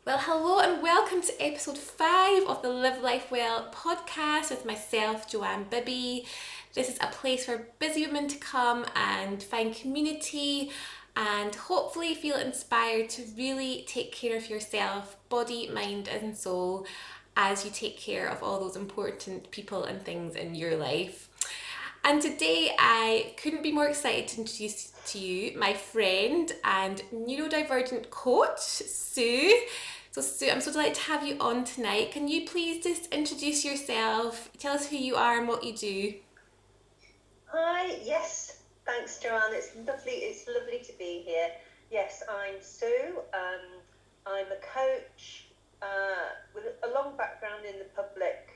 Well, hello and welcome to episode 5 of the Live Life Well podcast with myself, Joanne Bibby. This is a place for busy women to come and find community and hopefully feel inspired to really take care of yourself, body, mind, and soul as you take care of all those important people and things in your life. And today I couldn't be more excited to introduce to you my friend and neurodivergent coach, Sue. So Sue, I'm so delighted to have you on tonight. Can you please just introduce yourself, tell us who you are and what you do? Hi, yes, thanks Joanne, it's lovely to be here. Yes, I'm Sue, I'm a coach with a long background in the public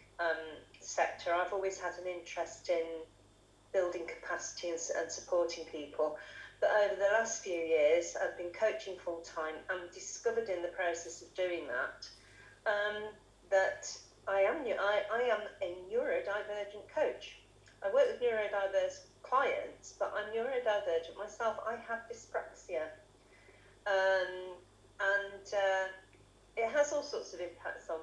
sector. I've always had an interest in building capacity and supporting people. But over the last few years, I've been coaching full time and discovered in the process of doing that that I am a neurodivergent coach. I work with neurodiverse clients, but I'm neurodivergent myself. I have dyspraxia, and it has all sorts of impacts on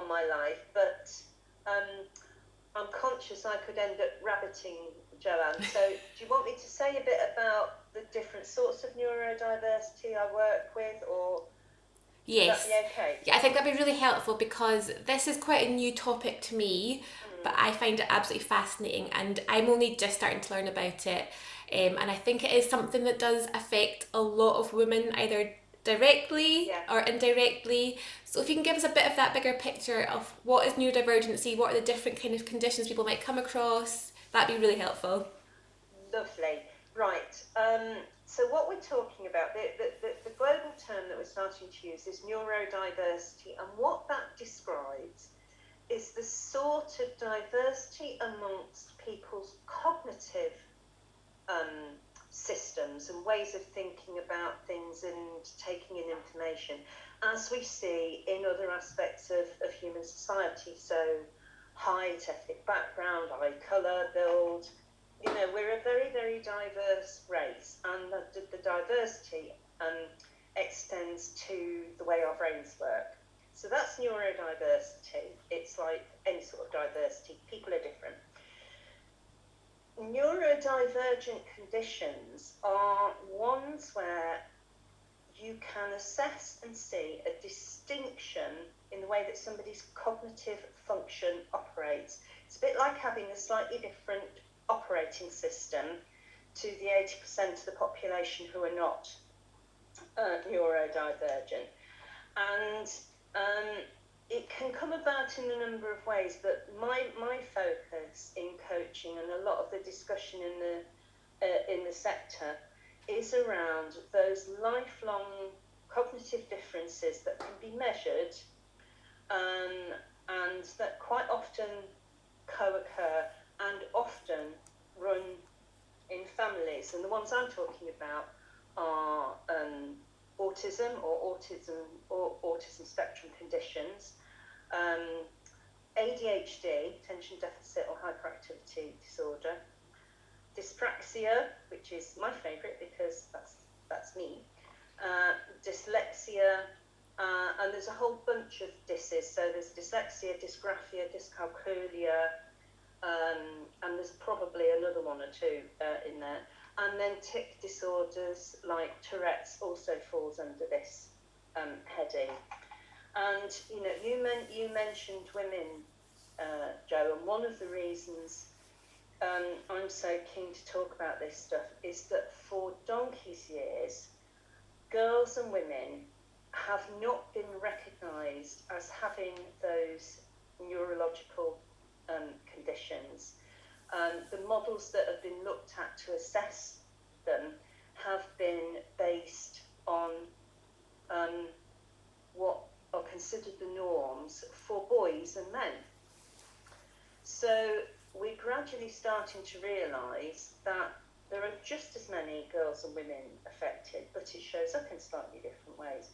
my life. But I'm conscious I could end up rabbiting, Joanne. So do you want me to say a bit about the different sorts of neurodiversity I work with, or Yes. would that be okay? Yeah, I think that'd be really helpful because this is quite a new topic to me, but I find it absolutely fascinating and I'm only just starting to learn about it. And I think it is something that does affect a lot of women, either directly or indirectly. So if you can give us a bit of that bigger picture of what is neurodivergency, what are the different kind of conditions people might come across, that'd be really helpful. Lovely. Right. So what we're talking about, the global term that we're starting to use is neurodiversity, and what that describes is the sort of diversity amongst people's cognitive systems and ways of thinking about things and taking in information, as we see in other aspects of human society. So height, ethnic background, eye colour, build. You know, we're a very, very diverse race, and the diversity extends to the way our brains work. So that's neurodiversity. It's like any sort of diversity. People are different. Neurodivergent conditions are ones where you can assess and see a distinction in the way that somebody's cognitive function operates. It's a bit like having a slightly different operating system to the 80% of the population who are not neurodivergent. And it can come about in a number of ways, but my focus in coaching and a lot of the discussion in the sector is around those lifelong cognitive differences that can be measured and that quite often co-occur and often run in families. And the ones I'm talking about are autism or autism spectrum conditions, ADHD, attention deficit or hyperactivity disorder, dyspraxia, which is my favourite because that's me, dyslexia, and there's a whole bunch of dyses. So there's dyslexia, dysgraphia, dyscalculia, and there's probably another one or two in there. And then tic disorders like Tourette's also falls under this heading. And you know, you mentioned women, Joe, and one of the reasons I'm so keen to talk about this stuff is that for donkey's years, girls and women have not been recognised as having those neurological conditions. The models that have been looked at to assess them have been based on what are considered the norms for boys and men. So we're gradually starting to realise that there are just as many girls and women affected, but it shows up in slightly different ways.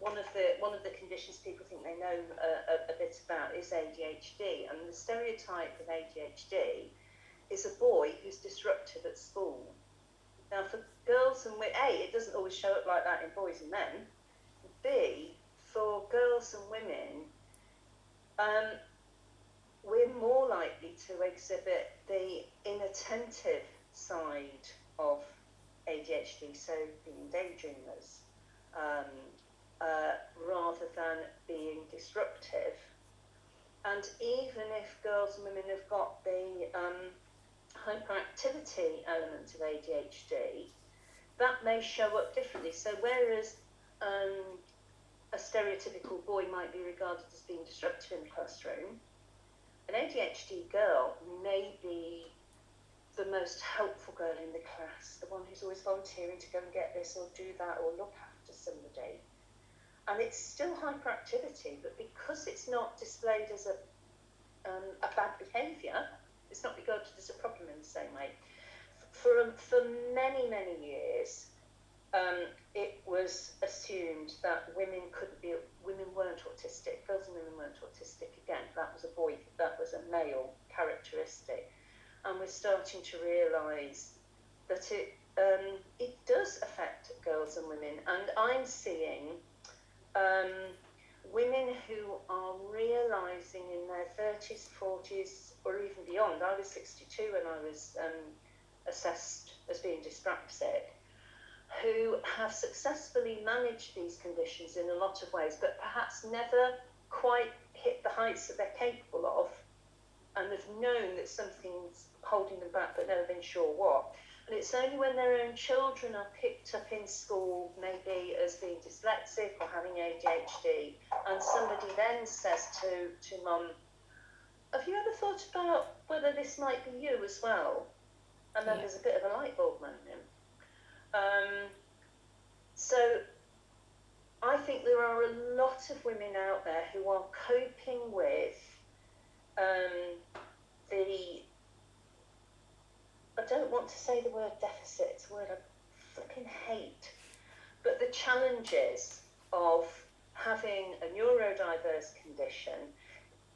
One of the conditions people think they know a bit about is ADHD, and the stereotype of ADHD is a boy who's disruptive at school. Now, for girls and women, it doesn't always show up like that in boys and men, be for girls and women, we're more likely to exhibit the inattentive side of ADHD, so being daydreamers, rather than being disruptive. And even if girls and women have got the hyperactivity element of ADHD, that may show up differently. So whereas a stereotypical boy might be regarded as being disruptive in the classroom, an ADHD girl may be the most helpful girl in the class, the one who's always volunteering to go and get this or do that or look after somebody. And it's still hyperactivity, but because it's not displayed as a bad behaviour, it's not regarded as a problem in the same way. For many, many years, it was assumed that women weren't autistic, girls and women weren't autistic. Again, that was a male characteristic. And we're starting to realise that it does affect girls and women. And I'm seeing women who are realising in their 30s, 40s, or even beyond. I was 62 when I was assessed as being dyspraxic, who have successfully managed these conditions in a lot of ways, but perhaps never quite hit the heights that they're capable of, and have known that something's holding them back but never been sure what. And it's only when their own children are picked up in school, maybe as being dyslexic or having ADHD, and somebody then says to mum, have you ever thought about whether this might be you as well? And then there's a bit of a light bulb moment. So I think there are a lot of women out there who are coping with I don't want to say the word deficit, it's a word I flipping hate, but the challenges of having a neurodiverse condition.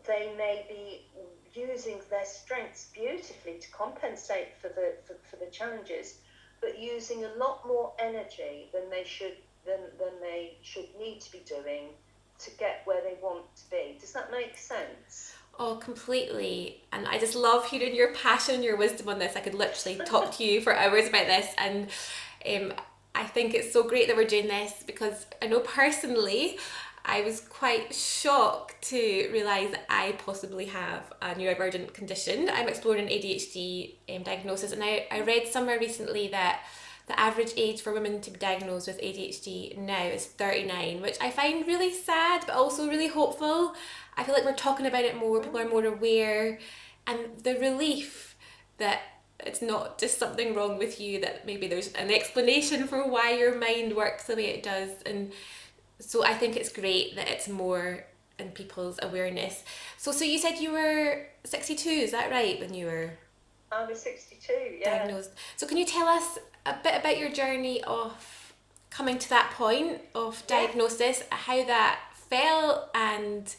They may be using their strengths beautifully to compensate for the challenges, but using a lot more energy than they should need to be doing to get where they want to be. Does that make sense? Oh, completely. And I just love hearing your passion, your wisdom on this. I could literally talk to you for hours about this. And I think it's so great that we're doing this, because I know personally I was quite shocked to realise that I possibly have a neurodivergent condition. I'm exploring an ADHD diagnosis, and I read somewhere recently that the average age for women to be diagnosed with ADHD now is 39, which I find really sad but also really hopeful. I feel like we're talking about it more, people are more aware, and the relief that it's not just something wrong with you, that maybe there's an explanation for why your mind works the way it does. And so I think it's great that it's more in people's awareness. So you said you were 62, is that right, when you were I was 62, yeah. diagnosed? So can you tell us a bit about your journey of coming to that point of diagnosis, how that felt, and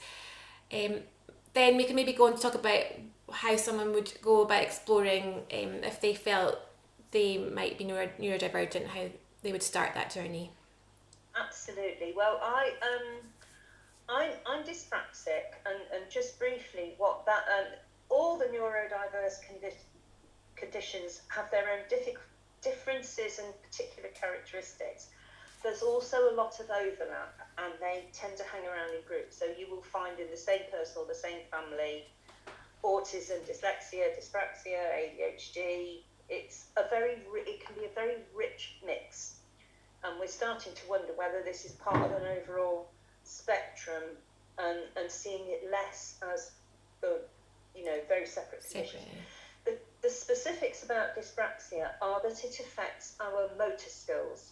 then we can maybe go on to talk about how someone would go about exploring if they felt they might be neurodivergent, how they would start that journey. Absolutely. Well, I'm dyspraxic, and just briefly, what that all the neurodiverse conditions have their own differences and particular characteristics. There's also a lot of overlap, and they tend to hang around in groups. So you will find in the same person or the same family autism, dyslexia, dyspraxia, ADHD. It can be a very rich mix, and we're starting to wonder whether this is part of an overall spectrum, and seeing it less as very separate conditions. The specifics about dyspraxia are that it affects our motor skills,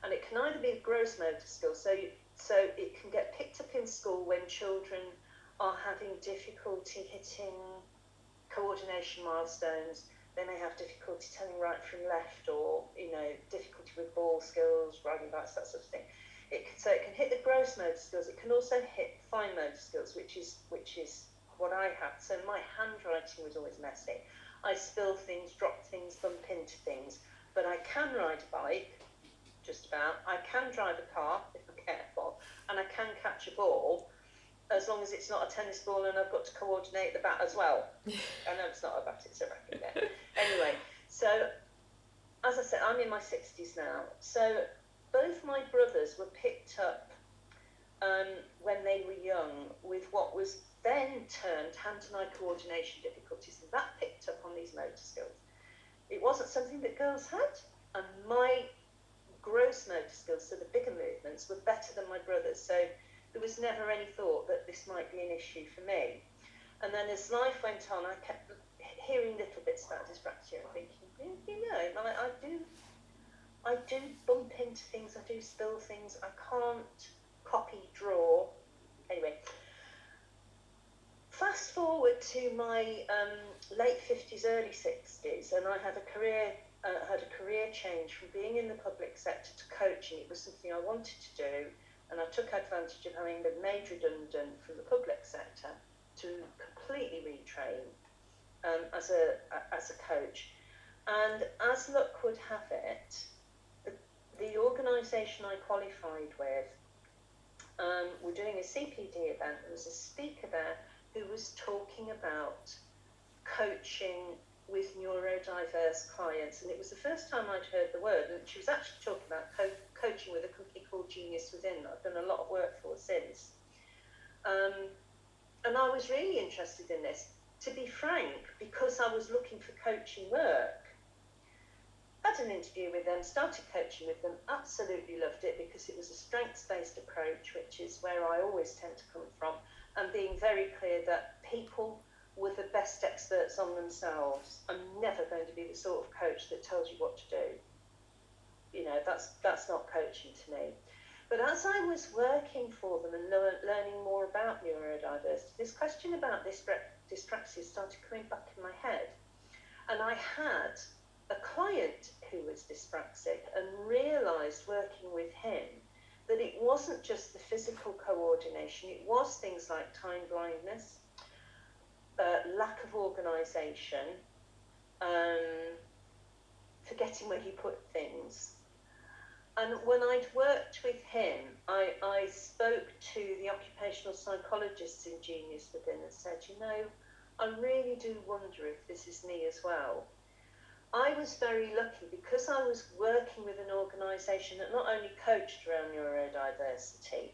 and it can either be gross motor skills, so it can get picked up in school when children are having difficulty hitting coordination milestones. They may have difficulty telling right from left, or difficulty with ball skills, riding bikes, that sort of thing. So it can hit the gross motor skills. It can also hit fine motor skills, which is what I had. So my handwriting was always messy. I spill things, drop things, bump into things, but I can ride a bike, just about. I can drive a car if I'm careful, I can catch a ball, as long as it's not a tennis ball and I've got to coordinate the bat as well. I know it's not a bat, it's a racket. Yeah. Anyway, so as I said, I'm in my 60s now. So both my brothers were picked up when they were young with what was then termed hand and eye coordination difficulties, and that picked up on these motor skills. It wasn't something that girls had, and my gross motor skills, so the bigger movements, were better than my brother's. So there was never any thought that this might be an issue for me. And then as life went on, I kept hearing little bits about dyspraxia and thinking, I do bump into things, I do spill things, I can't copy, draw. Anyway, fast forward to my late 50s, early 60s, and I had a career change from being in the public sector to coaching. It was something I wanted to do, and I took advantage of having been made redundant from the public sector to completely retrain as a coach. And as luck would have it, the organisation I qualified with were doing a CPD event. There was a speaker there who was talking about coaching with neurodiverse clients, and it was the first time I'd heard the word, and she was actually talking about coaching with a company called Genius Within that I've done a lot of work for since. And I was really interested in this, to be frank, because I was looking for coaching work. Had an interview with them, started coaching with them, absolutely loved it because it was a strengths-based approach, which is where I always tend to come from, and being very clear that people were the best experts on themselves. I'm never going to be the sort of coach that tells you what to do. You know, that's not coaching to me. But as I was working for them and learning more about neurodiversity, this question about dyspraxia started coming back in my head. And I had a client who was dyspraxic and realised working with him that it wasn't just the physical coordination, it was things like time blindness, lack of organisation, forgetting where you put things. And when I'd worked with him, I spoke to the occupational psychologists in Genius Within and said, you know, I really do wonder if this is me as well. I was very lucky because I was working with an organisation that not only coached around neurodiversity,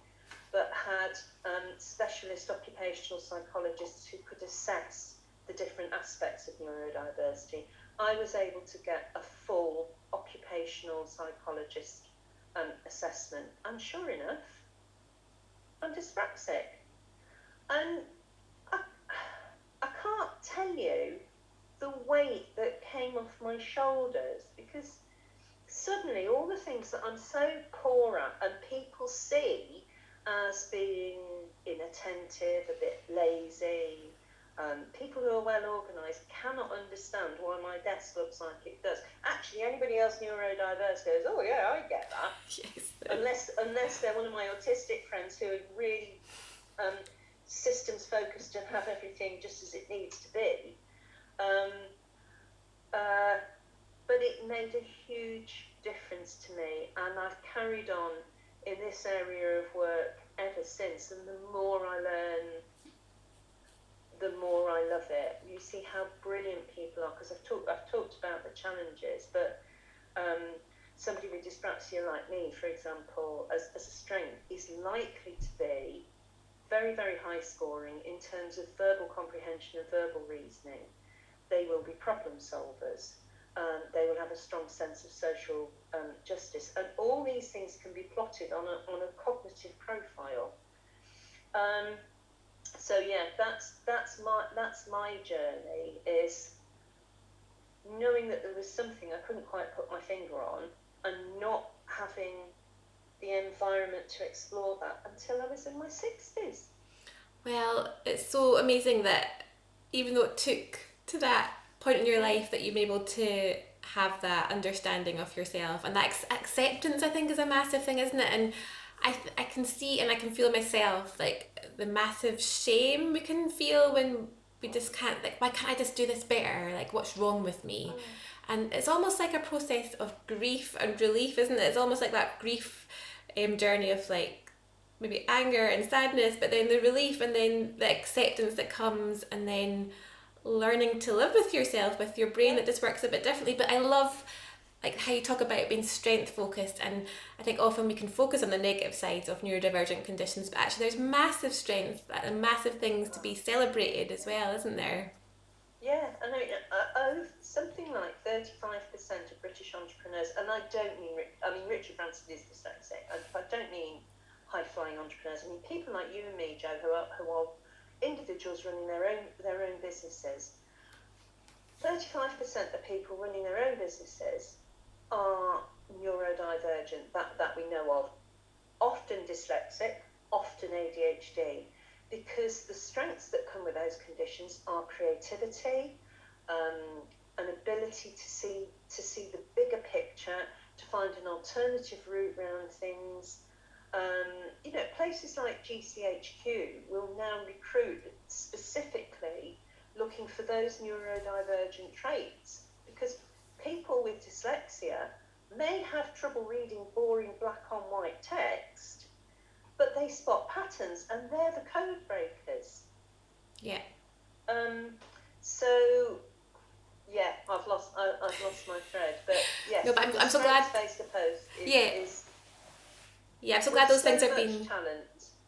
but had specialist occupational psychologists who could assess the different aspects of neurodiversity. I was able to get a full occupational psychologist assessment, and sure enough, I'm dyspraxic. And I can't tell you the weight that came off my shoulders, because suddenly all the things that I'm so poor at and people see as being inattentive, a bit lazy, people who are well organised cannot understand why my desk looks like it does. Actually, anybody else neurodiverse goes, oh yeah, I get that. Yes. Unless they're one of my autistic friends who are really systems focused and have everything just as it needs to be. But it made a huge difference to me, and I've carried on in this area of work ever since, and the more I learn, the more I love it. You see how brilliant people are, because I've talked about the challenges, but somebody with dyspraxia like me, for example, as a strength, is likely to be very, very high scoring in terms of verbal comprehension and verbal reasoning. They will be problem solvers. They will have a strong sense of social justice, and all these things can be plotted on a cognitive profile. So yeah, that's my journey, is knowing that there was something I couldn't quite put my finger on, and not having the environment to explore that until I was in my 60s. Well, it's so amazing that even though it took to that point in your life that you've been able to have that understanding of yourself, and that acceptance, I think, is a massive thing, isn't it? And I can see and I can feel myself, like, the massive shame we can feel when we just can't, like, why can't I just do this better? Like, what's wrong with me? And it's almost like a process of grief and relief, isn't it? It's almost like that grief journey of, like, maybe anger and sadness, but then the relief and then the acceptance that comes, and then learning to live with yourself, with your brain that just works a bit differently. But I love like how you talk about being strength focused, and I think often we can focus on the negative sides of neurodivergent conditions, but actually there's massive strength and massive things to be celebrated as well, isn't there? Yeah, I know. Something like 35% of British entrepreneurs, and I don't mean, I mean, Richard Branson is dyslexic. I don't mean high-flying entrepreneurs. I mean people like you and me, Joe, who are individuals running their own businesses. 35% of people running their own businesses are neurodivergent, that we know of. Often dyslexic, often ADHD, because the strengths that come with those conditions are creativity, an ability to see the bigger picture, to find an alternative route around things. Places like GCHQ will now recruit specifically looking for those neurodivergent traits, because people with dyslexia may have trouble reading boring black on white text, but they spot patterns, and they're the code breakers. Yeah. So yeah, I've lost my thread, but yes. No, but I'm so glad. Face to post Yeah, I'm so glad those things are being.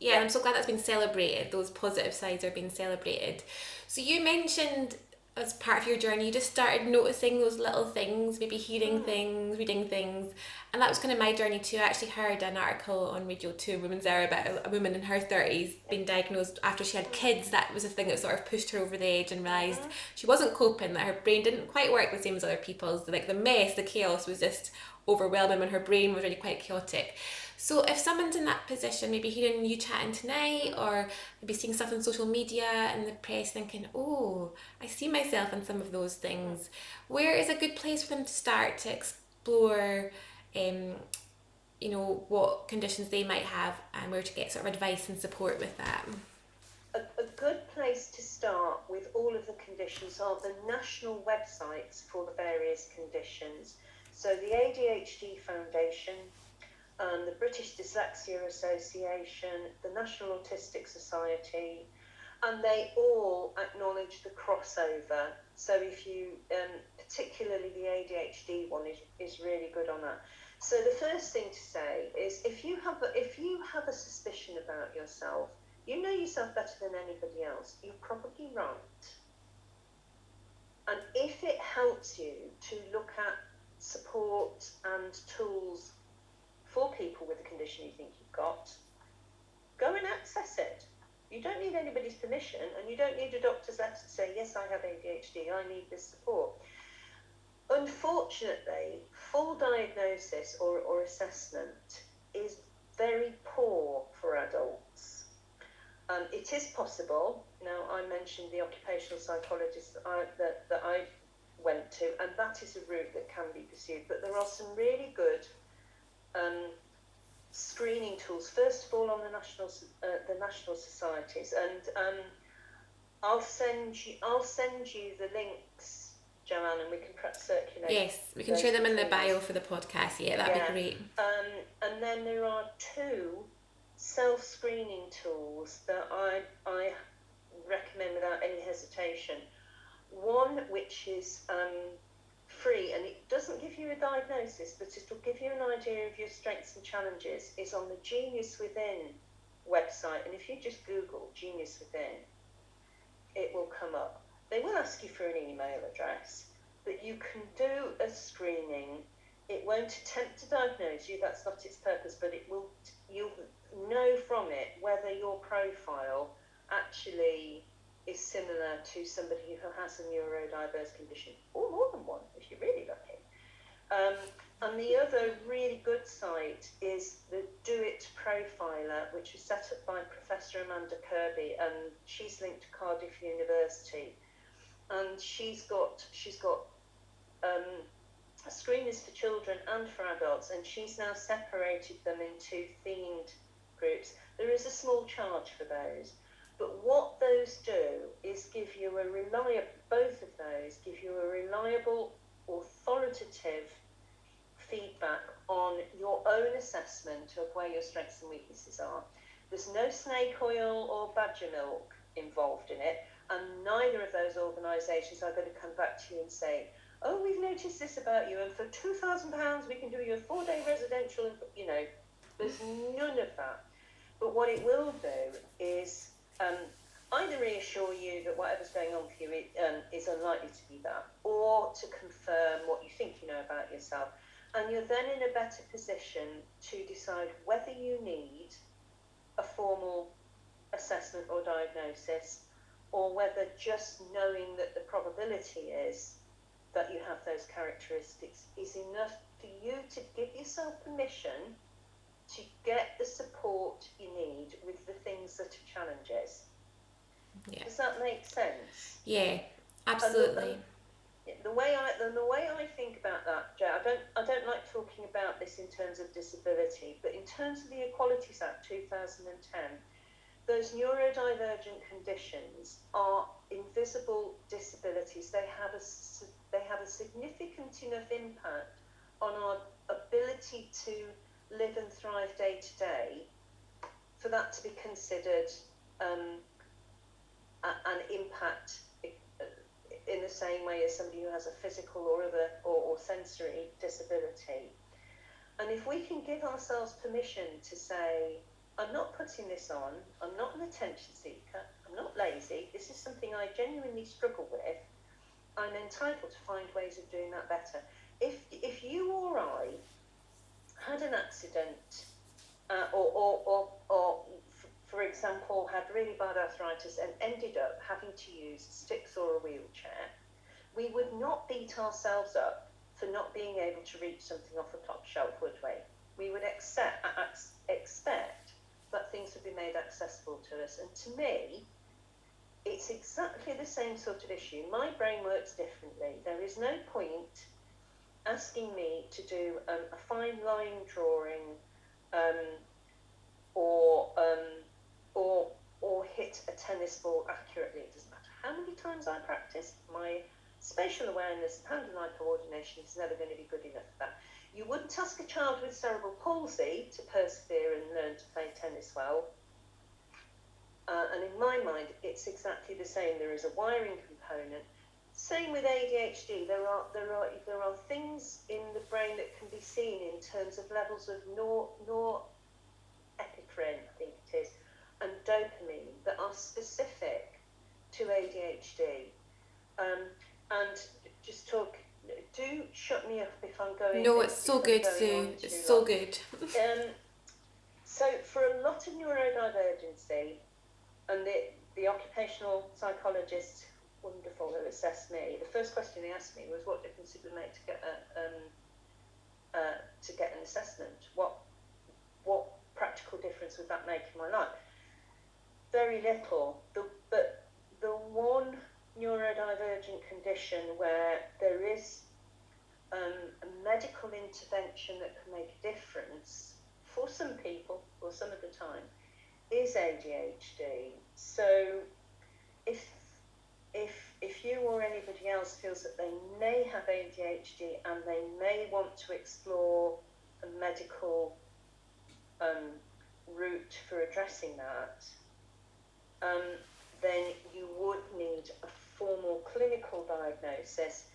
Yeah, I'm so glad that's been celebrated. Those positive sides are being celebrated. So you mentioned as part of your journey, you just started noticing those little things, maybe hearing things, reading things, and that was kind of my journey too. I actually heard an article on Radio 2, Women's Hour, about a woman in her 30s being diagnosed after she had kids. That was a thing that sort of pushed her over the edge, and realised she wasn't coping, that her brain didn't quite work the same as other people's. Like the mess, the chaos was just overwhelming when her brain was really quite chaotic. So if someone's in that position, maybe hearing you chatting tonight, or maybe seeing stuff on social media and the press thinking, oh, I see myself in some of those things, where is a good place for them to start to explore what conditions they might have, and where to get sort of advice and support with that? A good place to start with all of the conditions are the national websites for the various conditions. So the ADHD Foundation, the British Dyslexia Association, the National Autistic Society, and they all acknowledge the crossover. So if you, particularly the ADHD one is really good on that. So the first thing to say is, if you have a suspicion about yourself, you know yourself better than anybody else, you're probably right. And if it helps you to look at support and tools for people with the condition you think you've got, go and access it. You don't need anybody's permission, and you don't need a doctor's letter to say, yes, I have ADHD, I need this support. Unfortunately, full diagnosis or assessment is very poor for adults. It is possible. Now, I mentioned the occupational psychologist that I went to, and that is a route that can be pursued, but there are some really good screening tools. First of all, on the national societies, and I'll send you the links, Joanne, and we can perhaps circulate. Yes, we can share them in the bio for the podcast. Yeah, that'd be great. And then there are 2 self-screening tools that I recommend without any hesitation. One which is free, and it doesn't give you a diagnosis, but it'll give you an idea of your strengths and challenges, is on the Genius Within website. And if you just Google Genius Within, it will come up. They will ask you for an email address, but you can do a screening. It won't attempt to diagnose you, that's not its purpose, but you'll know from it whether your profile actually is similar to somebody who has a neurodiverse condition, or more than one, if you're really lucky. And the other really good site is the Do It Profiler, which was set up by Professor Amanda Kirby, and she's linked to Cardiff University. And she's got screeners for children and for adults, and she's now separated them into themed groups. There is a small charge for those, but what those do is give you both of those give you a reliable, authoritative feedback on your own assessment of where your strengths and weaknesses are. There's no snake oil or badger milk involved in it, and neither of those organisations are going to come back to you and say, oh, we've noticed this about you, and for £2,000 we can do you a 4-day residential, there's none of that. But what it will do is either reassure you that whatever's going on for you is unlikely to be that, or to confirm what you think you know about yourself. And you're then in a better position to decide whether you need a formal assessment or diagnosis, or whether just knowing that the probability is that you have those characteristics is enough for you to give yourself permission to get the support you need with the things that are challenges. Yeah. Does that make sense? Yeah, absolutely. The way I think about that, Jo, I don't like talking about this in terms of disability, but in terms of the Equalities Act 2010, those neurodivergent conditions are invisible disabilities. They have a significant enough impact on our ability to live and thrive day to day for that to be considered an impact in the same way as somebody who has a physical or other or sensory disability. And if we can give ourselves permission to say, I'm not putting this on, I'm not an attention seeker, I'm not lazy, this is something I genuinely struggle with, I'm entitled to find ways of doing that better. If you or I had an accident, or for example, had really bad arthritis and ended up having to use sticks or a wheelchair, we would not beat ourselves up for not being able to reach something off the top shelf, would we? We would expect that things would be made accessible to us. And to me, it's exactly the same sort of issue. My brain works differently. There is no point asking me to do a fine line drawing or hit a tennis ball accurately. It doesn't matter how many times I practice. My spatial awareness and hand-eye coordination is never going to be good enough for that. You wouldn't ask a child with cerebral palsy to persevere and learn to play tennis well. And in my mind, it's exactly the same. There is a wiring component. Same with ADHD. There are things in the brain that can be seen in terms of levels of norepinephrine, I think it is, and dopamine that are specific to ADHD. And just talk. Do shut me up if I'm going. No, it's so good, Sue. It's so good. So for a lot of neurodivergency, and the occupational psychologist, wonderful, who assessed me, the first question they asked me was, what difference it would make to get an assessment? What practical difference would that make in my life? Very little. But the one neurodivergent condition where there is a medical intervention that can make a difference for some people or some of the time is ADHD. So if you or anybody else feels that they may have ADHD and they may want to explore a medical route for addressing that, then you would need a formal clinical diagnosis,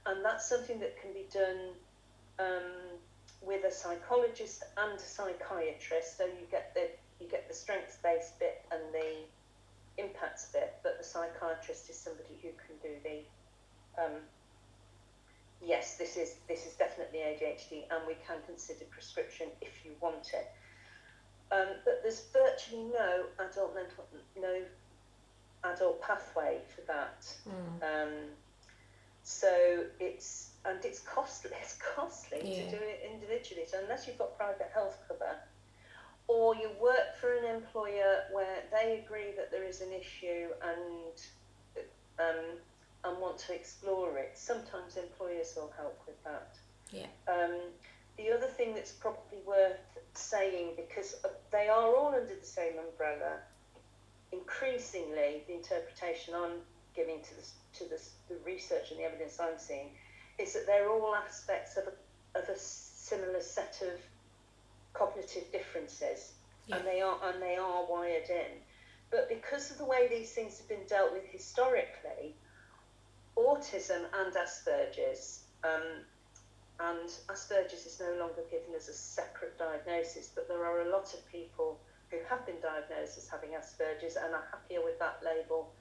and that's something that can be done with a psychologist and a psychiatrist. So you get the strengths-based bit and the impacts bit, but the psychiatrist is somebody who can do the yes, this is definitely ADHD, and we can consider prescription if you want it. But there's virtually no adult pathway for that. So it's costly. It's costly to do it individually. So unless you've got private health cover, or you work for an employer where they agree that there is an issue and want to explore it, sometimes employers will help with that. The other thing that's probably worth saying, because they are all under the same umbrella, increasingly the interpretation I'm giving to the research and the evidence I'm seeing is that they're all aspects of a similar set of cognitive differences. Yeah. and they are wired in. But because of the way these things have been dealt with historically, autism and Asperger's is no longer given as a separate diagnosis, but there are a lot of people who have been diagnosed as having Asperger's and are happier with that label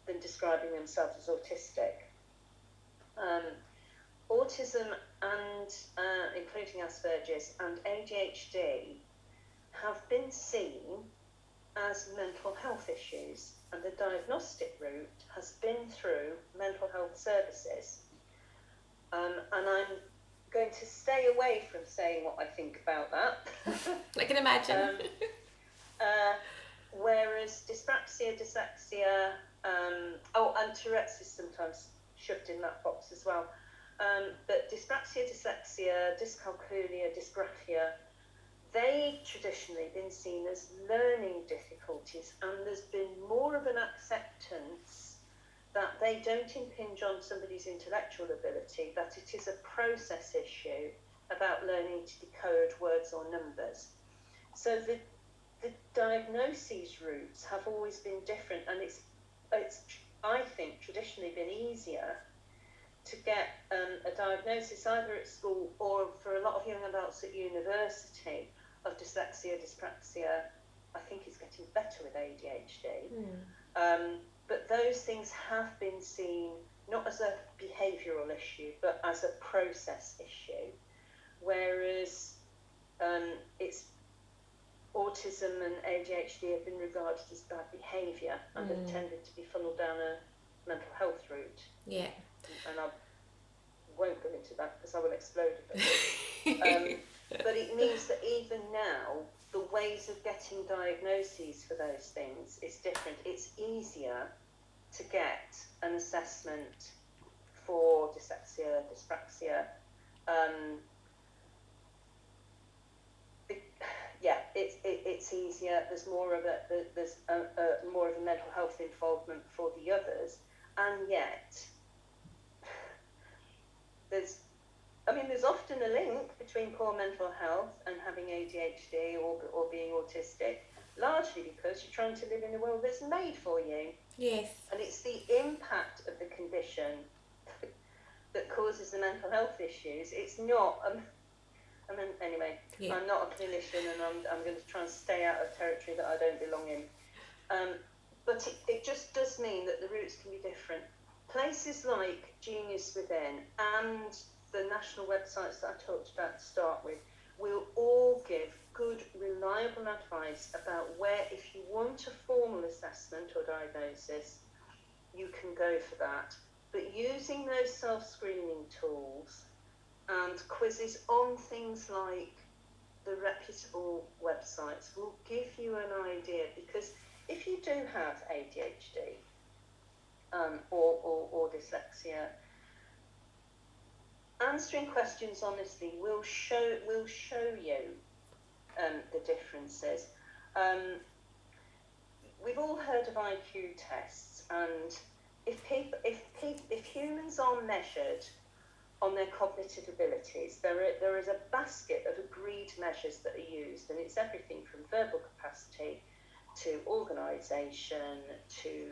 than describing themselves as autistic. Autism and including Asperger's and ADHD have been seen as mental health issues, and the diagnostic route has been through mental health services. And I'm going to stay away from saying what I think about that. I can imagine. Whereas dyspraxia, dyslexia, and Tourette's is sometimes shoved in that box as well. But dyspraxia, dyslexia, dyscalculia, dysgraphia, they've traditionally been seen as learning difficulties, and there's been more of an acceptance that they don't impinge on somebody's intellectual ability, that it is a process issue about learning to decode words or numbers. So the diagnoses routes have always been different, and it's I think traditionally been easier to get a diagnosis either at school or for a lot of young adults at university of dyslexia, dyspraxia. I think it's getting better with ADHD. But those things have been seen not as a behavioural issue, but as a process issue. Whereas it's autism and ADHD have been regarded as bad behaviour and have tended to be funneled down a mental health route. Yeah. And I won't go into that because I will explode a bit. But it means that even now, the ways of getting diagnoses for those things is different. It's easier to get an assessment for dyslexia, dyspraxia. It's easier. There's more of a mental health involvement for the others, and yet there's often a link between poor mental health and having ADHD or being autistic, largely because you're trying to live in a world that's made for you. Yes. And it's the impact of the condition that causes the mental health issues. It's not. Anyway, yeah. I'm not a clinician, and I'm going to try and stay out of territory that I don't belong in. But it just does mean that the routes can be different. Places like Genius Within and the national websites that I talked about to start with will all give good, reliable advice about where, if you want a formal assessment or diagnosis, you can go for that. But using those self-screening tools and quizzes on things like the reputable websites will give you an idea, because if you do have ADHD or dyslexia, answering questions honestly will show you the differences. We've all heard of IQ tests, and if humans are measured on their cognitive abilities, there is a basket of agreed measures that are used, and it's everything from verbal capacity to organisation to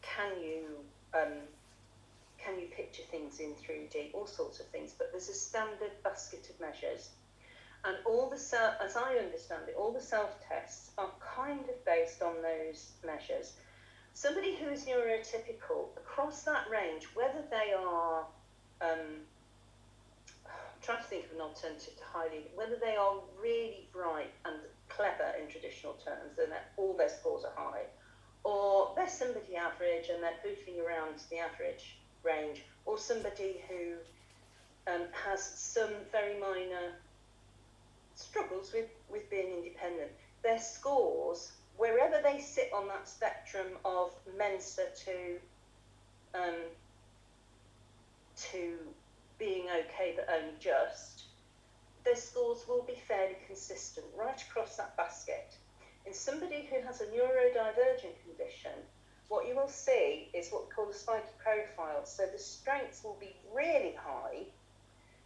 can you picture things in 3D, all sorts of things. But there's a standard basket of measures, and as I understand it, all the self-tests are kind of based on those measures. Somebody who is neurotypical, across that range, whether they are I'm trying to think of an alternative to highly, whether they are really bright and clever in traditional terms, and that all their scores are high, or they're somebody average and they're poofing around the average range, or somebody who has some very minor struggles with being independent. Their scores, wherever they sit on that spectrum of Mensa to being okay but only just, their scores will be fairly consistent right across that basket. In somebody who has a neurodivergent condition, what you will see is what we call a spiky profile. So the strengths will be really high,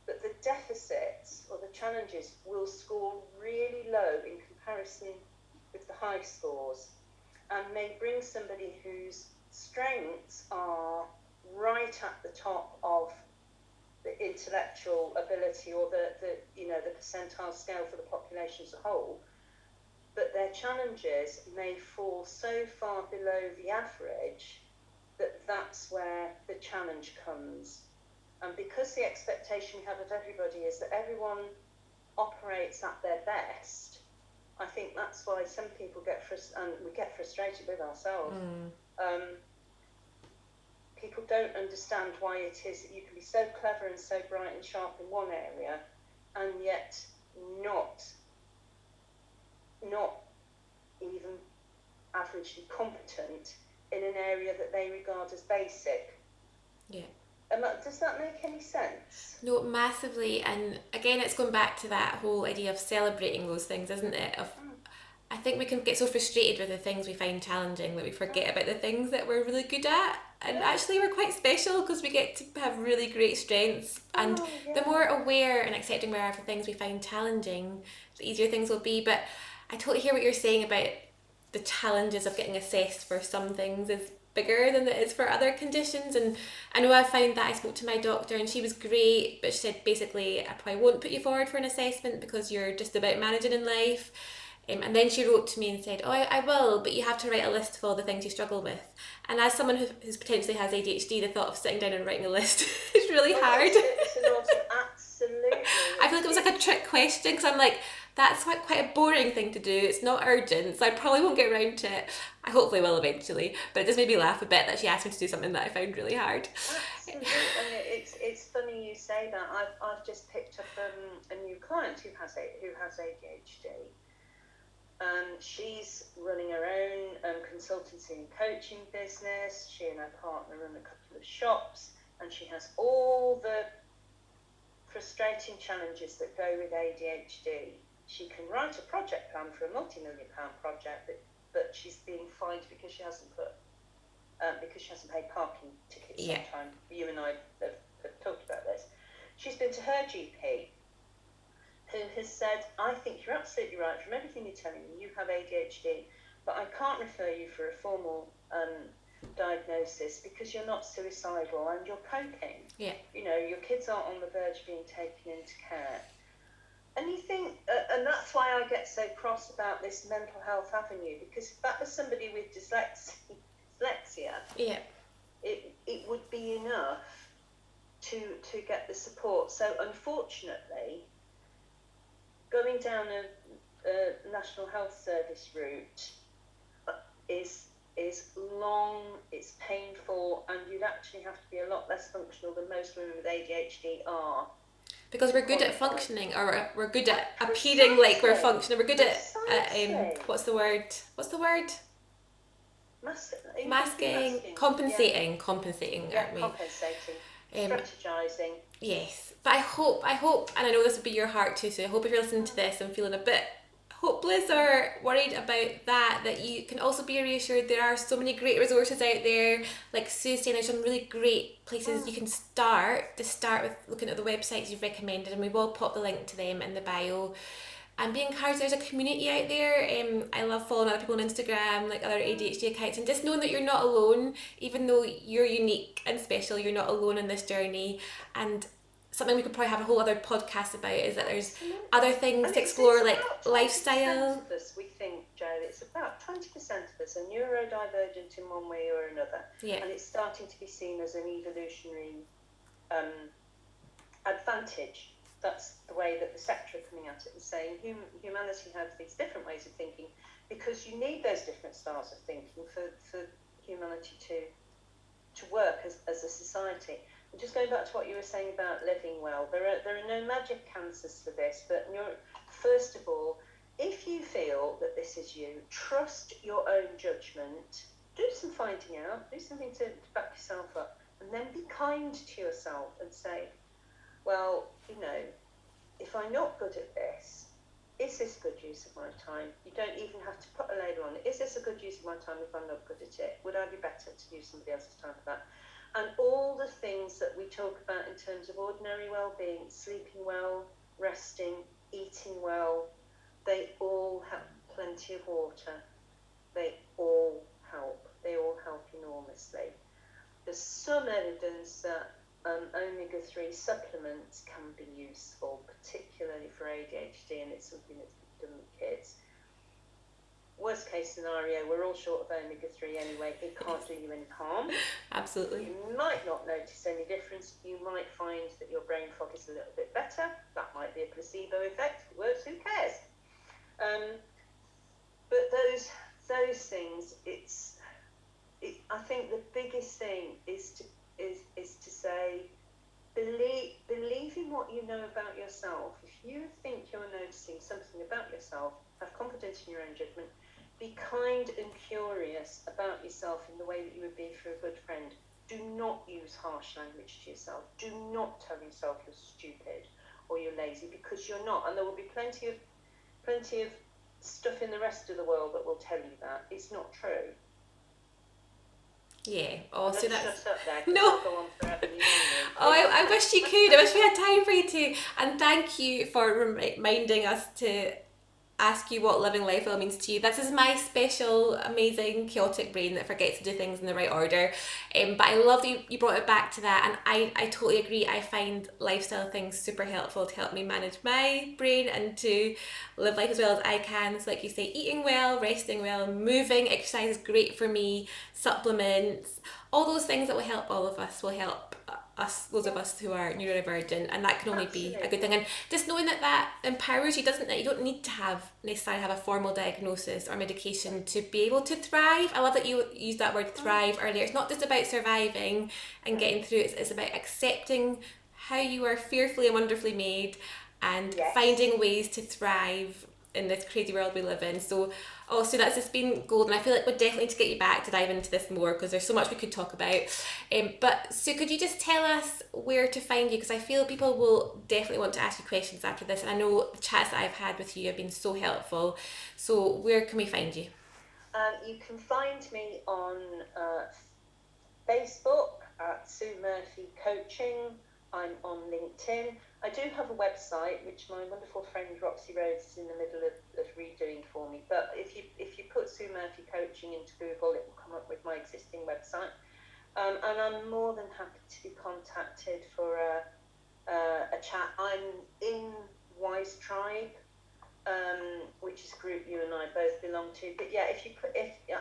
but the deficits or the challenges will score really low in comparison high scores and may bring somebody whose strengths are right at the top of the intellectual ability or the percentile scale for the population as a whole, but their challenges may fall so far below the average that that's where the challenge comes. And because the expectation we have of everybody is that everyone operates at their best, I think that's why some people get frustrated with ourselves. People don't understand why it is that you can be so clever and so bright and sharp in one area and yet not even averagely competent in an area that they regard as basic. Yeah. Does that make any sense? No, massively. And again, it's going back to that whole idea of celebrating those things, isn't it? I think we can get so frustrated with the things we find challenging that we forget about the things that we're really good at. And actually we're quite special because we get to have really great strengths. And the more aware and accepting we are of the things we find challenging, the easier things will be. But I totally hear what you're saying about the challenges of getting assessed for some things is bigger than it is for other conditions. And I know I found that I spoke to my doctor and she was great, but she said basically I probably won't put you forward for an assessment because you're just about managing in life. And then she wrote to me and said, I will, but you have to write a list of all the things you struggle with. And as someone who potentially has ADHD, the thought of sitting down and writing a list is really hard. Absolutely. I feel like it was like a trick question because I'm like, that's quite a boring thing to do. It's not urgent, so I probably won't get around to it. I hopefully will eventually, but it just made me laugh a bit that she asked me to do something that I found really hard. Absolutely. It's funny you say that. I've just picked up a new client who has ADHD. She's running her own consultancy and coaching business. She and her partner run a couple of shops, and she has all the frustrating challenges that go with ADHD. She can write a project plan for a multi-million-pound project, but she's being fined because she hasn't paid parking tickets on time. You and I have talked about this. She's been to her GP, who has said, I think you're absolutely right. From everything you're telling me, you have ADHD, but I can't refer you for a formal diagnosis because you're not suicidal and you're coping. Yeah. You know, your kids aren't on the verge of being taken into care. And you think, and that's why I get so cross about this mental health avenue, because if that was somebody with dyslexia, it would be enough to get the support. So unfortunately, going down a National Health Service route is long, it's painful, and you'd actually have to be a lot less functional than most women with ADHD are. Because we're good at functioning, or we're good at appearing like we're functioning. We're good at what's the word? Masking, compensating, aren't we? Compensating, strategizing. Yes, but I hope, and I know this would be your heart too, so I hope if you're listening to this and feeling a bit hopeless or worried about that you can also be reassured there are so many great resources out there. Like Sue's saying, there's some really great places you can start with looking at the websites you've recommended, and we will pop the link to them in the bio. And be encouraged, there's a community out there. I love following other people on Instagram, like other ADHD accounts, and just knowing that you're not alone. Even though you're unique and special, you're not alone in this journey. And something we could probably have a whole other podcast about is that there's other things to explore, like lifestyle. Of us, we think, Jo, it's about 20% of us are neurodivergent in one way or another. Yeah. And it's starting to be seen as an evolutionary advantage. That's the way that the sector are coming at it and saying humanity has these different ways of thinking, because you need those different styles of thinking for humanity to work as a society. And just going back to what you were saying about living well, there are no magic answers for this, but first of all, if you feel that this is you, trust your own judgment, do some finding out, do something to back yourself up, and then be kind to yourself and say, well, you know, if I'm not good at this, is this a good use of my time? You don't even have to put a label on it. Is this a good use of my time if I'm not good at it? Would I be better to use somebody else's time for that? And all the things that we talk about in terms of ordinary well-being, sleeping well, resting, eating well, they all plenty of water. They all help. They all help enormously. There's some evidence that omega-3 supplements can be useful, particularly for ADHD, and it's something that's been done with kids. Worst case scenario, we're all short of omega-3 anyway. It can't do you any harm. Absolutely. You might not notice any difference. You might find that your brain fog is a little bit better. That might be a placebo effect. If it works, who cares? But those things, I think the biggest thing is to say, believe in what you know about yourself. If you think you're noticing something about yourself, have confidence in your own judgment. Be kind and curious about yourself in the way that you would be for a good friend. Do not use harsh language to yourself. Do not tell yourself you're stupid or you're lazy, because you're not. And there will be plenty of stuff in the rest of the world that will tell you that. It's not true. Yeah. Oh, so that's... Shut up there. No. I'll go on forever. Oh, I wish you could. I wish we had time for you to. And thank you for reminding us to ask you what living life well means to you. This is my special, amazing, chaotic brain that forgets to do things in the right order. But I love that you brought it back to that, and I totally agree. I find lifestyle things super helpful to help me manage my brain and to live life as well as I can. So like you say, eating well, resting well, moving, exercise is great for me, supplements, all those things that will help all of us will help us, those of us who are neurodivergent, and that can only be a good thing. And just knowing that empowers you, doesn't it? You don't need to necessarily have a formal diagnosis or medication to be able to thrive. I love that you used that word thrive earlier. It's not just about surviving and getting through it, it's about accepting how you are fearfully and wonderfully made and finding ways to thrive in this crazy world we live in. So that's just been golden. I feel like we definitely need to get you back to dive into this more, because there's so much we could talk about. But Sue, could you just tell us where to find you? Because I feel people will definitely want to ask you questions after this, and I know the chats that I've had with you have been so helpful. So where can we find you? You can find me on Facebook at Sue Murphy Coaching. I'm on LinkedIn. I do have a website, which my wonderful friend Roxy Rhodes is in the middle of redoing for me. But if you put Sue Murphy Coaching into Google, it will come up with my existing website. And I'm more than happy to be contacted for a chat. I'm in Wise Tribe, which is a group you and I both belong to. But yeah, if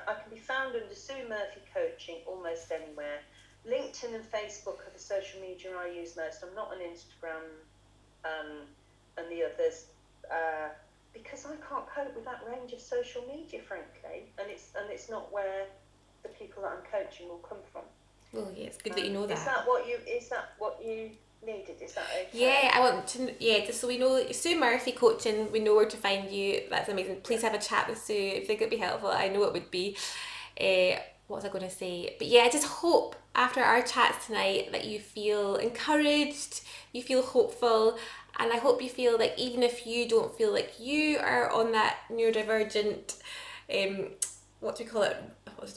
I can be found under Sue Murphy Coaching almost anywhere. LinkedIn and Facebook are the social media I use most. I'm not on Instagram and the others because I can't cope with that range of social media, frankly, and it's not where the people that I'm coaching will come from. Well, yeah, it's good that you know that. Is that what you needed? Is that okay? Yeah, I want to. Yeah, just so we know Sue Murphy Coaching, we know where to find you. That's amazing. Please have a chat with Sue if they could be helpful. I know it would be. What was I going to say? But yeah, I just hope after our chats tonight that you feel encouraged, you feel hopeful, and I hope you feel like even if you don't feel like you are on that neurodivergent, what do we call it?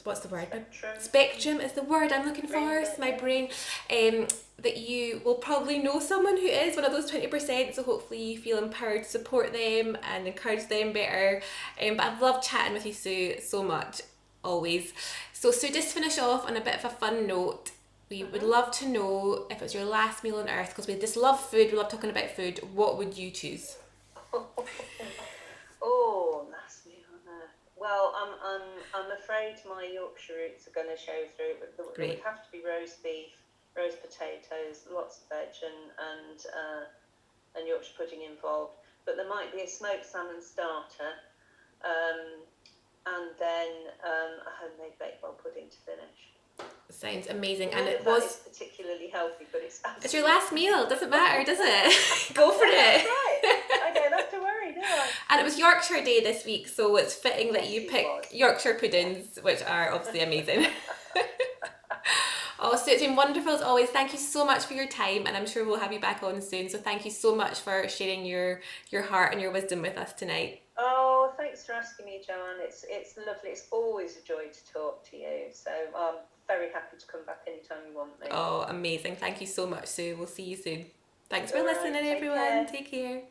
What's the word? Spectrum is the word I'm looking for. It's my brain. That you will probably know someone who is one of those 20%, so hopefully you feel empowered to support them and encourage them better. But I've loved chatting with you, Sue, so much. Always. So just finish off on a bit of a fun note. We would love to know if it's your last meal on earth, because we just love food, we love talking about food. What would you choose? Last meal on earth. Well, I'm afraid my Yorkshire roots are going to show through. But there would have to be roast beef, roast potatoes, lots of veg, and Yorkshire pudding involved. But there might be a smoked salmon starter. And then a homemade baked bol pudding to finish. Sounds amazing. And it was particularly healthy, but it's your last meal. It doesn't matter, does it? Go for it. That's right. I don't have to worry, do I? And it was Yorkshire Day this week, so it's fitting that you pick Yorkshire puddings, which are obviously amazing. So it's been wonderful as always. Thank you so much for your time, and I'm sure we'll have you back on soon. So thank you so much for sharing your heart and your wisdom with us tonight. Oh, thanks for asking me, Joanne. It's lovely. It's always a joy to talk to you. So I'm very happy to come back anytime you want me. Oh, amazing. Thank you so much, Sue. We'll see you soon. Thanks for listening, everyone. Take care.